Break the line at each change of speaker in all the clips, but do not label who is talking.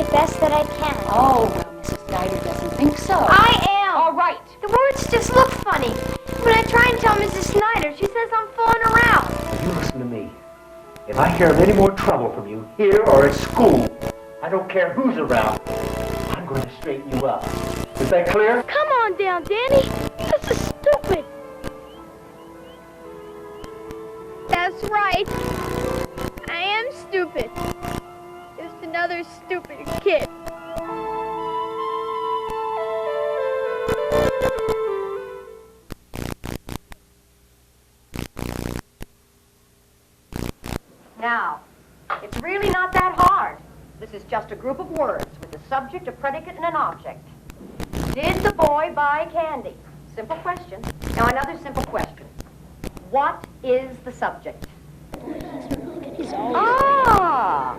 the best that I can.
Oh, well, Mrs. Snyder doesn't think so.
I am.
All right.
The words just look funny. When I try and tell Mrs. Snyder, she says I'm fooling around.
You listen to me. If I hear of any more trouble from you, here or at school, I don't care who's around, I'm going to straighten you up. Is that clear?
Come on down, Danny. This is stupid. That's right. I am stupid. Just another stupid kid.
Now, it's really not that hard. This is just a group of words with a subject, a predicate, and an object. Did the boy buy candy? Simple question. Now, another simple question. What is the subject? Ah,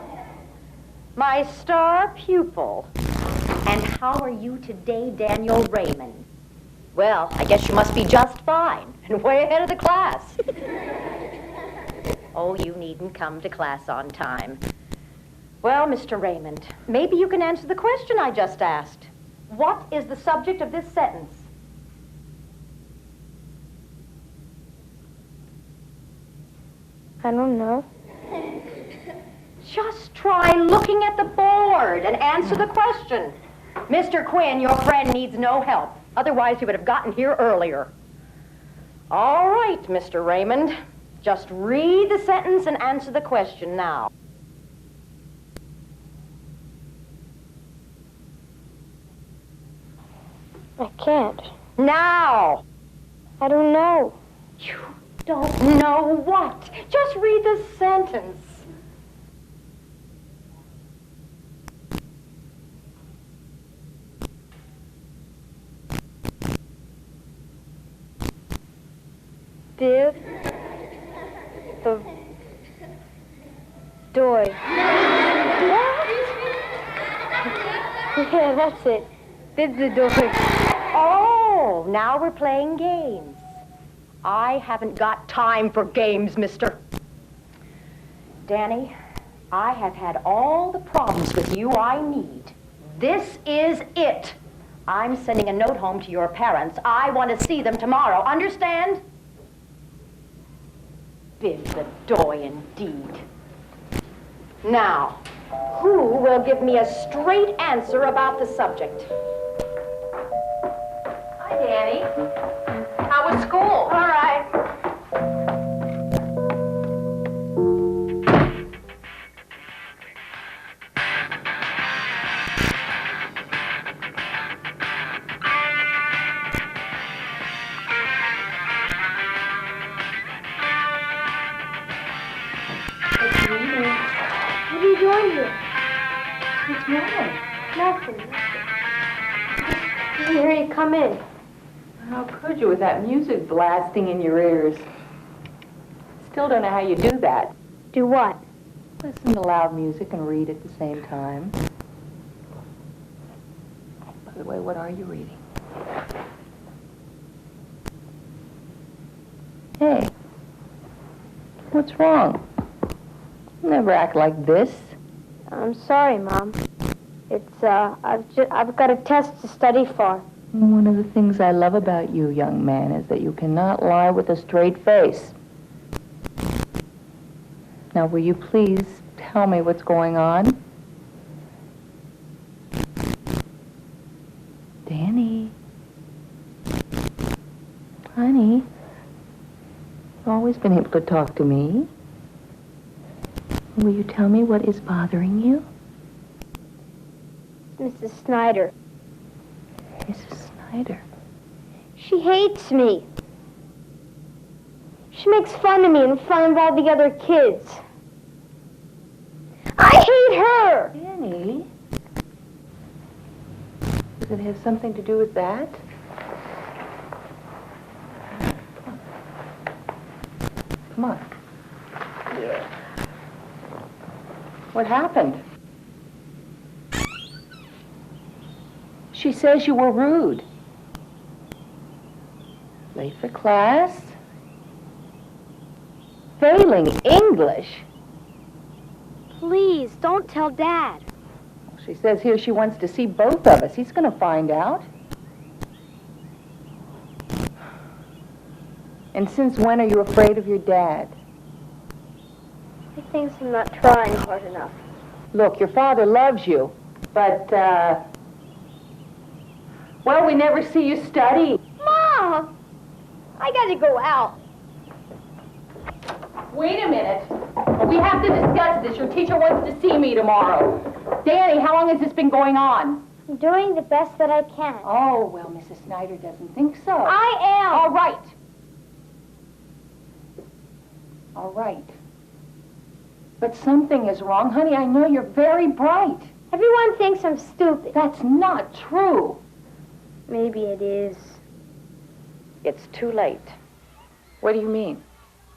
my star pupil. And how are you today, Daniel Raymond? Well, I guess you must be just fine and way ahead of the class. Oh, you needn't come to class on time. Well, Mr. Raymond, maybe you can answer the question I just asked. What is the subject of this sentence?
I don't know.
Just try looking at the board and answer the question. Mr. Quinn, your friend needs no help. Otherwise, he would have gotten here earlier. All right, Mr. Raymond. Just read the sentence and answer the question now.
I can't.
Now!
I don't know.
You don't know what? Just read the sentence.
Did the doy. Yeah, that's it. Did the doy.
Oh, now we're playing games. I haven't got time for games, mister. Danny, I have had all the problems with you I need. This is it. I'm sending a note home to your parents. I want to see them tomorrow. Understand? Bid the doy indeed. Now, who will give me a straight answer about the subject? Hi, Danny. How was school? All right.
What are you doing here?
What's wrong?
Nothing. I didn't hear you come in.
How could you with that music blasting in your ears? Still don't know how you do that.
Do what?
Listen to loud music and read at the same time. By the way, what are you reading? Hey, what's wrong? You never act like this.
I'm sorry, Mom. It's, I've got a test to study for.
One of the things I love about you, young man, is that you cannot lie with a straight face. Now, will you please tell me what's going on? Danny. Honey. You've always been able to talk to me. Will you tell me what is bothering you?
Mrs. Snyder.
Mrs. Snyder.
She hates me. She makes fun of me in front of all the other kids. I hate her!
Danny? Does it have something to do with that? Come on.
Yeah.
What happened? She says you were rude. Late for class. Failing English.
Please, don't tell Dad.
She says here she wants to see both of us. He's going to find out. And since when are you afraid of your dad?
He thinks I'm not trying hard enough.
Look, your father loves you, but, well, we never see you study.
Mom! I gotta go out.
Wait a minute. We have to discuss this. Your teacher wants to see me tomorrow. Danny, how long has this been going on?
I'm doing the best that I can.
Oh, well, Mrs. Snyder doesn't think so.
I am.
All right. All right. But something is wrong. Honey, I know you're very bright.
Everyone thinks I'm stupid.
That's not true.
Maybe it is.
It's too late.
What do you mean?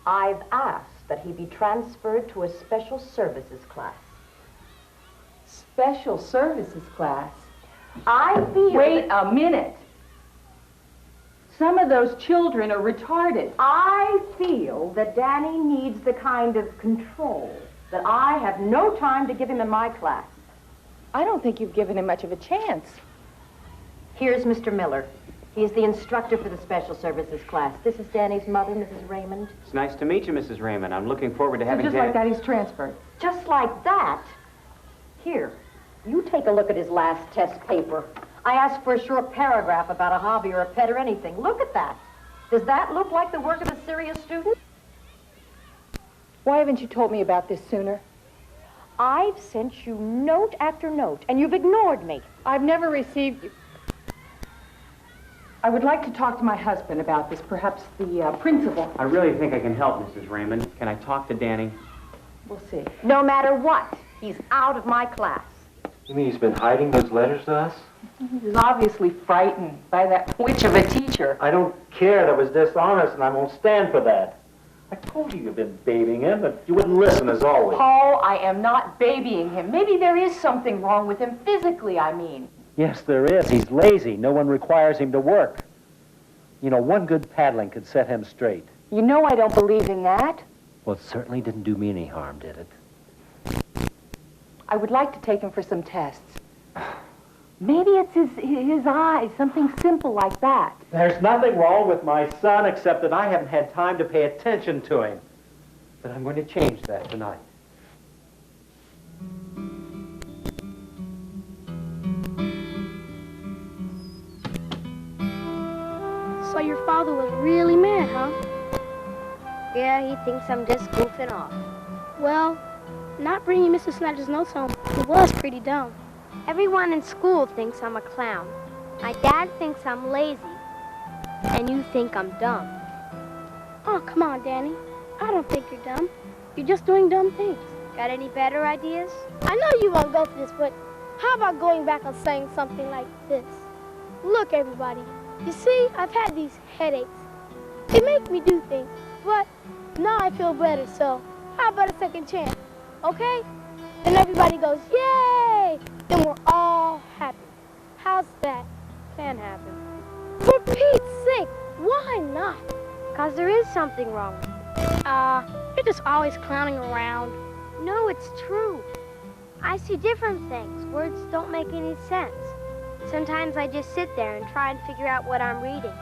I've asked that he be transferred to a special services class.
Special services class.
I feel
Wait
that
a minute. Some of those children are retarded.
I feel that Danny needs the kind of control that I have no time to give him in my class.
I don't think you've given him much of a chance.
Here's Mr. Miller. He's the instructor for the special services class. This is Danny's mother, Mrs. Raymond.
It's nice to meet you, Mrs. Raymond. I'm looking forward to
So
having
just like that, he's transferred.
Just like that. Here, you take a look at his last test paper. I asked for a short paragraph about a hobby or a pet or anything. Look at that. Does that look like the work of a serious student?
Why haven't you told me about this sooner?
I've sent you note after note, and you've ignored me.
I've never received you. I would like to talk to my husband about this, perhaps the principal.
I really think I can help, Mrs. Raymond. Can I talk to Danny?
We'll see.
No matter what, he's out of my class.
You mean he's been hiding those letters to us?
He's obviously frightened by that witch of a teacher.
I don't care. That was dishonest, and I won't stand for that. I told you you've been babying him, but you wouldn't listen, as always.
Paul, I am not babying him. Maybe there is something wrong with him physically, I mean.
Yes, there is. He's lazy. No one requires him to work. You know, one good paddling could set him straight.
You know I don't believe in that.
Well, it certainly didn't do me any harm, did it?
I would like to take him for some tests. Maybe it's his eyes, something simple like that.
There's nothing wrong with my son except that I haven't had time to pay attention to him. But I'm going to change that tonight.
So your father was really mad, huh?
Yeah, he thinks I'm just goofing off.
Well, not bringing Mrs. Snyder's notes home, he was pretty dumb.
Everyone in school thinks I'm a clown. My dad thinks I'm lazy. And you think I'm dumb.
Oh, come on, Danny. I don't think you're dumb. You're just doing dumb things.
Got any better ideas?
I know you won't go for this, but how about going back and saying something like this? Look, everybody. You see, I've had these headaches. They make me do things, but now I feel better, so how about a second chance, okay? Then everybody goes, yay! Then we're all happy. How's that?
Can happen.
For Pete's sake, why not?
'Cause there is something wrong.
You're just always clowning around.
No, it's true. I see different things. Words don't make any sense. Sometimes I just sit there and try and figure out what I'm reading.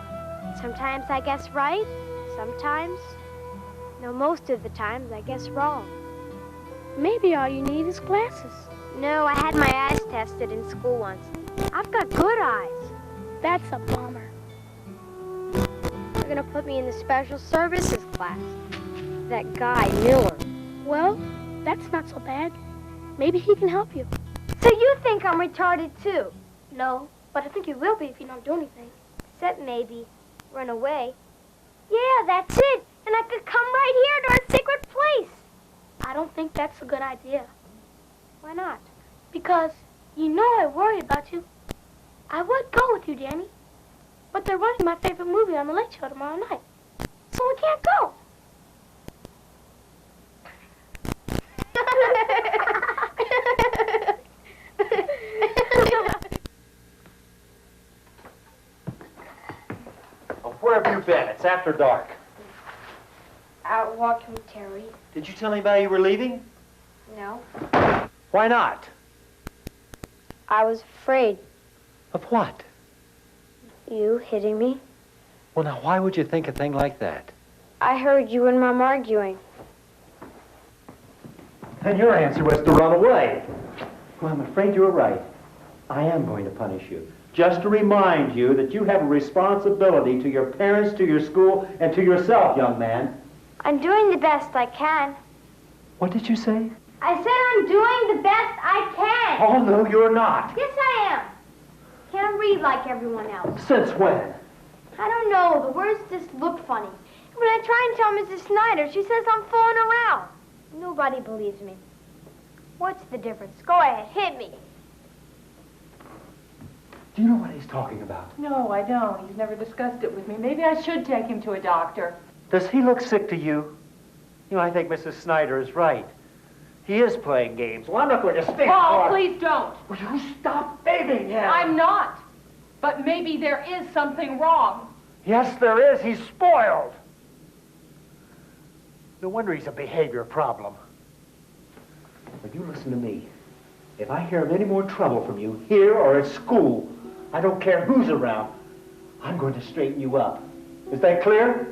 Sometimes I guess right. Sometimes, no, most of the times I guess wrong.
Maybe all you need is glasses.
No, I had my eyes tested in school once. I've got good eyes.
That's a bummer.
They're gonna put me in the special services class. That guy, Miller.
Well, that's not so bad. Maybe he can help you.
So you think I'm retarded too?
No, but I think you will be if you don't do anything.
Except maybe run away. Yeah, that's it. And I could come right here to our secret place.
I don't think that's a good idea.
Why not?
Because you know I worry about you. I would go with you, Danny. But they're running my favorite movie on the late show tomorrow night. So we can't go.
Where have you been? It's after dark.
Out walking with Terry.
Did you tell anybody you were leaving?
No.
Why not?
I was afraid.
Of what?
You hitting me.
Well, now, why would you think a thing like that?
I heard you and Mom arguing.
And your answer was to run away. Well, I'm afraid you're right. I am going to punish you. Just to remind you that you have a responsibility to your parents, to your school, and to yourself, young man.
I'm doing the best I can.
What did you say?
I said I'm doing the best I can.
Oh, no, you're not.
Yes, I am. Can't read like everyone else.
Since when?
I don't know. The words just look funny. When I try and tell Mrs. Snyder, she says I'm fooling around. Nobody believes me. What's the difference? Go ahead, hit me.
Do you know what he's talking about?
No, I don't. He's never discussed it with me. Maybe I should take him to a doctor.
Does he look sick to you? You know, I think Mrs. Snyder is right. He is playing games. Well, I'm not going to stick
Paul,
for...
please don't.
Will you stop babying him?
I'm not. But maybe there is something wrong.
Yes, there is. He's spoiled. No wonder he's a behavior problem. But you listen to me. If I hear of any more trouble from you, here or at school, I don't care who's around, I'm going to straighten you up. Is that clear?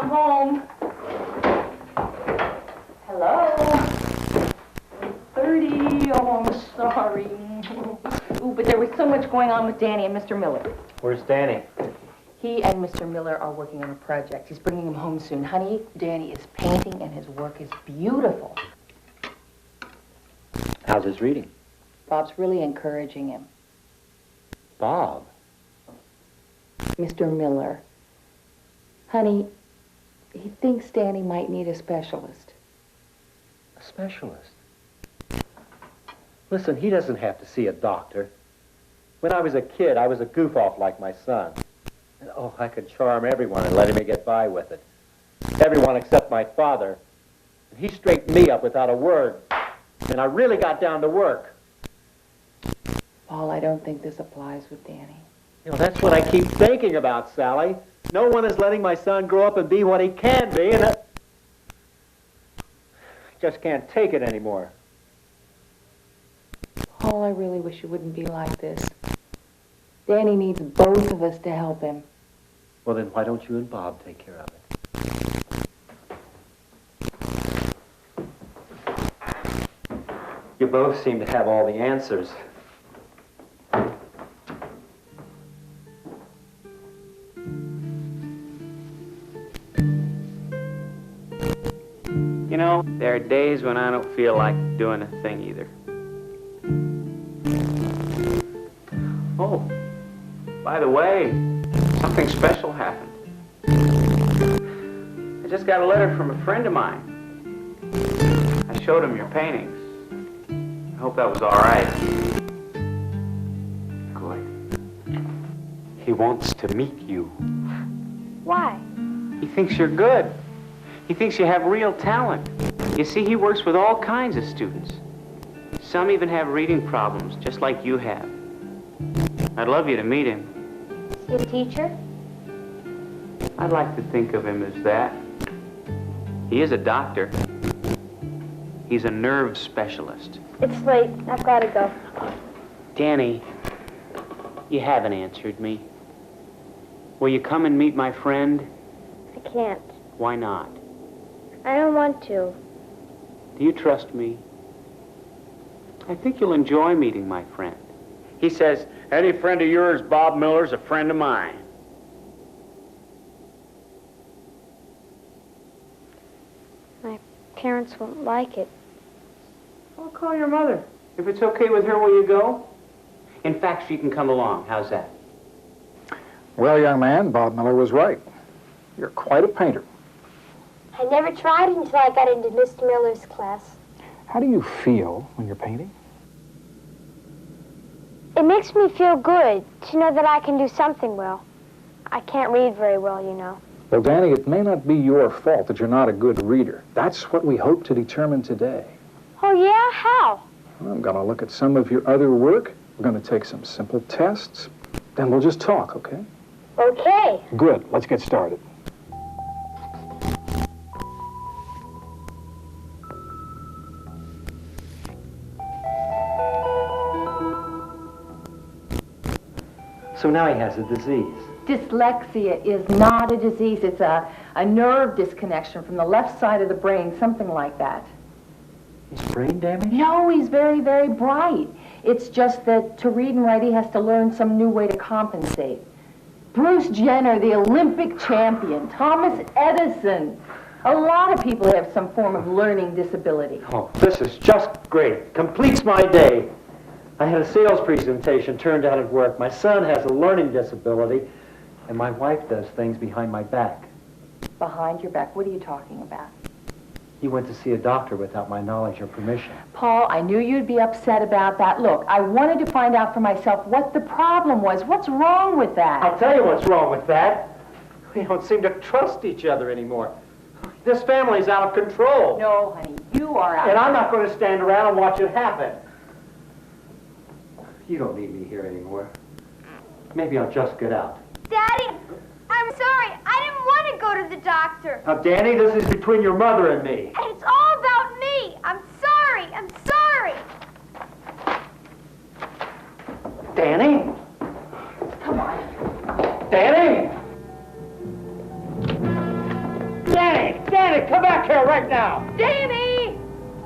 Home. Hello. 30. Oh, I'm sorry. Ooh, but there was so much going on with Danny and Mr. Miller.
Where's Danny?
He and Mr. Miller are working on a project. He's bringing him home soon. Honey, Danny is painting and his work is beautiful.
How's his reading?
Bob's really encouraging him.
Bob?
Mr. Miller. Honey, he thinks Danny might need a specialist.
A specialist? Listen, he doesn't have to see a doctor. When I was a kid, I was a goof-off like my son. And, oh, I could charm everyone and let him get by with it. Everyone except my father. And he straightened me up without a word. And I really got down to work.
Paul, I don't think this applies with Danny.
You know, that's what I keep thinking about, Sally. No one is letting my son grow up and be what he can be, and I just can't take it anymore.
Paul, I really wish you wouldn't be like this. Danny needs both of us to help him.
Well, then why don't you and Bob take care of it? You both seem to have all the answers.
You know, there are days when I don't feel like doing a thing either. Oh, by the way, something special happened. I just got a letter from a friend of mine. I showed him your paintings. I hope that was all right. Good. He wants to meet you.
Why?
He thinks you're good. He thinks you have real talent. You see, he works with all kinds of students. Some even have reading problems, just like you have. I'd love you to meet him.
Is he a teacher?
I'd like to think of him as that. He is a doctor. He's a nerve specialist.
It's late. I've got to go.
Danny, you haven't answered me. Will you come and meet my friend?
I can't.
Why not?
I don't want to.
Do you trust me? I think you'll enjoy meeting my friend. He says, any friend of yours, Bob Miller's a friend of mine.
My parents won't like it.
I'll call your mother. If it's okay with her, will you go? In fact, she can come along. How's that?
Well, young man, Bob Miller was right. You're quite a painter.
I never tried until I got into Mr. Miller's class.
How do you feel when you're painting?
It makes me feel good to know that I can do something well. I can't read very well, you know.
Well, Danny, it may not be your fault that you're not a good reader. That's what we hope to determine today.
Oh, yeah? How?
I'm going to look at some of your other work. We're going to take some simple tests. Then we'll just talk, okay?
Okay.
Good. Let's get started.
So now he has a disease.
Dyslexia is not a disease. It's a nerve disconnection from the left side of the brain, something like that.
He's brain damaged?
No, he's very, very bright. It's just that to read and write, he has to learn some new way to compensate. Bruce Jenner, the Olympic champion, Thomas Edison. A lot of people have some form of learning disability.
Oh, this is just great. Completes my day. I had a sales presentation turned out at work. My son has a learning disability, and my wife does things behind my back.
Behind your back? What are you talking about?
He went to see a doctor without my knowledge or permission.
Paul, I knew you'd be upset about that. Look, I wanted to find out for myself what the problem was. What's wrong with that?
I'll tell you what's wrong with that. We don't seem to trust each other anymore. This family's out of control.
No, honey, you are out.
And I'm not going to stand around and watch it happen. You don't need me here anymore. Maybe I'll just get out.
Daddy, I'm sorry. I didn't want to go to the doctor.
Now, Danny, this is between your mother and me.
And it's all about me. I'm sorry. I'm sorry.
Danny?
Come on.
Danny? Danny, come back here right now.
Danny!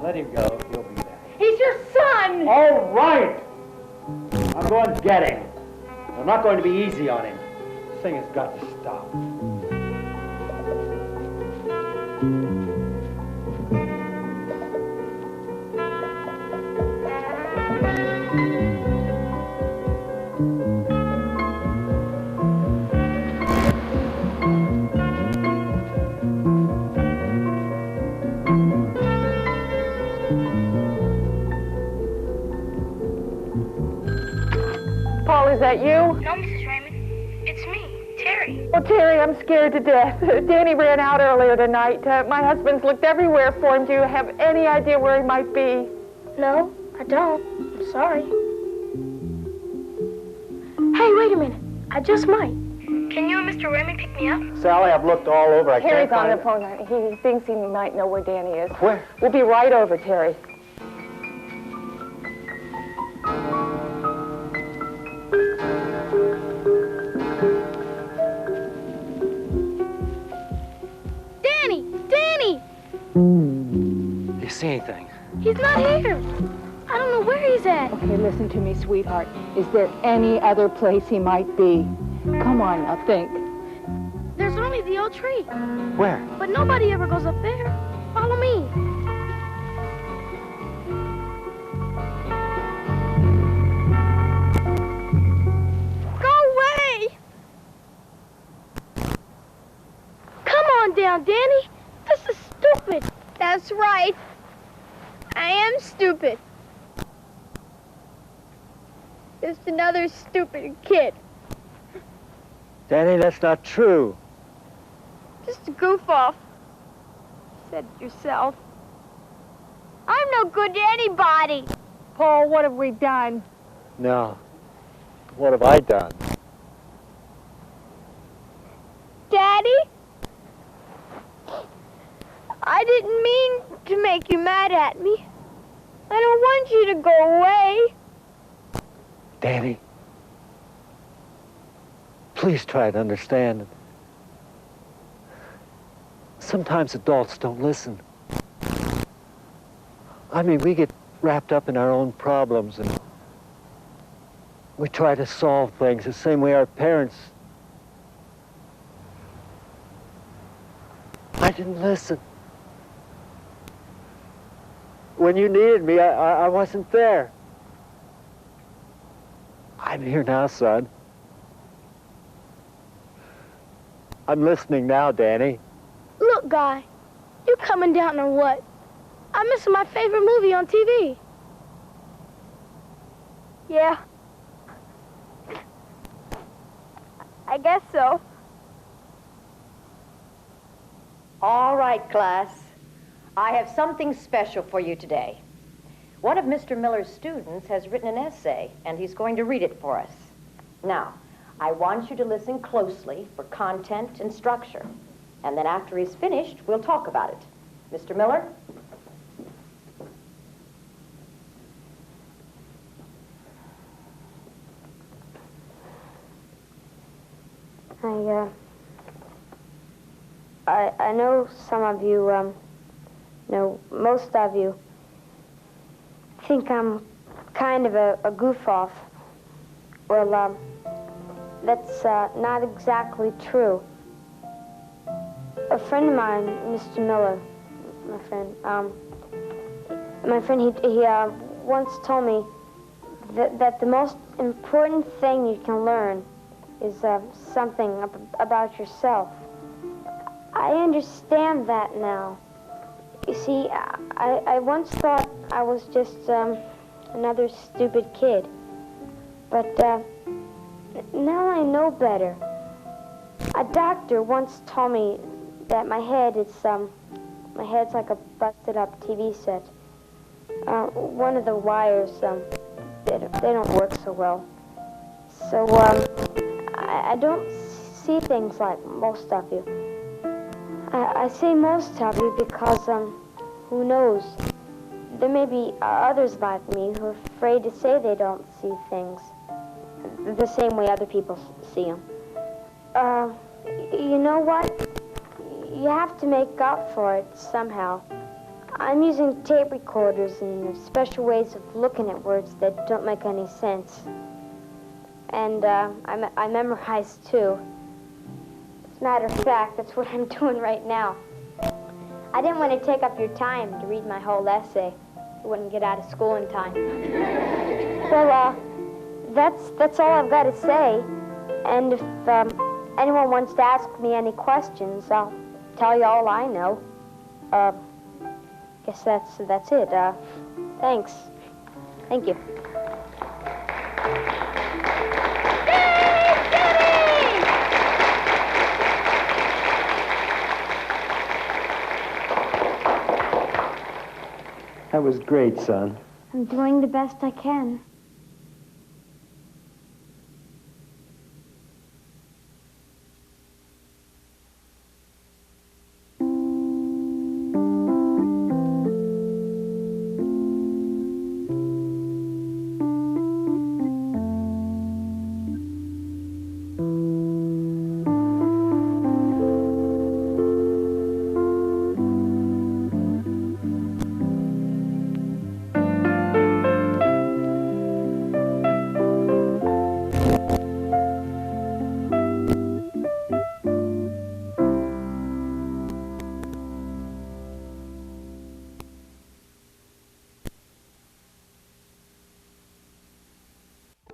Let him go. He'll be back.
He's your son!
All right. I'm going to get him. I'm not going to be easy on him. This thing has got to stop.
Paul, is that you?
No, Mrs. Raymond. It's me, Terry.
Oh, Terry, I'm scared to death. Danny ran out earlier tonight. My husband's looked everywhere for him. Do you have any idea where he might be?
No, I don't. I'm sorry. Hey, wait a minute. I just might. Can you and Mr. Raymond pick me up?
Sally, I've looked all over. I
Terry's
can't
on
find
the phone. He thinks he might know where Danny is.
Where?
We'll be right over, Terry.
Danny!
Do you see anything?
He's not here. I don't know where he's at.
Okay, listen to me, sweetheart. Is there any other place he might be? Come on, now think.
There's only the old tree.
Where?
But nobody ever goes up there. Follow me. Go away! Come on down, Danny. This is stupid. That's right. I am stupid. Just another stupid kid.
Danny, that's not true.
Just a goof off. You said it yourself. I'm no good to anybody.
Paul, what have we done?
No. What have I done?
Daddy? I didn't mean to make you mad at me. I don't want you to go away.
Danny, please try to understand. Sometimes adults don't listen. I mean, we get wrapped up in our own problems and we try to solve things the same way our parents. I didn't listen. When you needed me, I wasn't there. I'm here now, son. I'm listening now, Danny.
Look, Guy, you coming down or what? I'm missing my favorite movie on TV.
Yeah. I guess so.
All right, class. I have something special for you today. One of Mr. Miller's students has written an essay, and he's going to read it for us. Now, I want you to listen closely for content and structure. And then after he's finished, we'll talk about it. Mr. Miller?
I know some of you, no, most of you think I'm kind of a goof-off. Well, that's not exactly true. A friend of mine, Mr. Miller, my friend, he once told me that the most important thing you can learn is something about yourself. I understand that now. You see, I once thought I was just another stupid kid. But now I know better. A doctor once told me that my head's like a busted up TV set. One of the wires, they don't work so well. So, I don't see things like most of you. I say most of you because, who knows? There may be others like me who are afraid to say they don't see things the same way other people see them. You know what? You have to make up for it somehow. I'm using tape recorders and special ways of looking at words that don't make any sense. And I memorize too. As a matter of fact, that's what I'm doing right now. I didn't want to take up your time to read my whole essay. I wouldn't get out of school in time. Well, that's all I've got to say. And if anyone wants to ask me any questions, I'll tell you all I know. Guess that's it. Thanks. Thank you.
That was great, son.
I'm doing the best I can.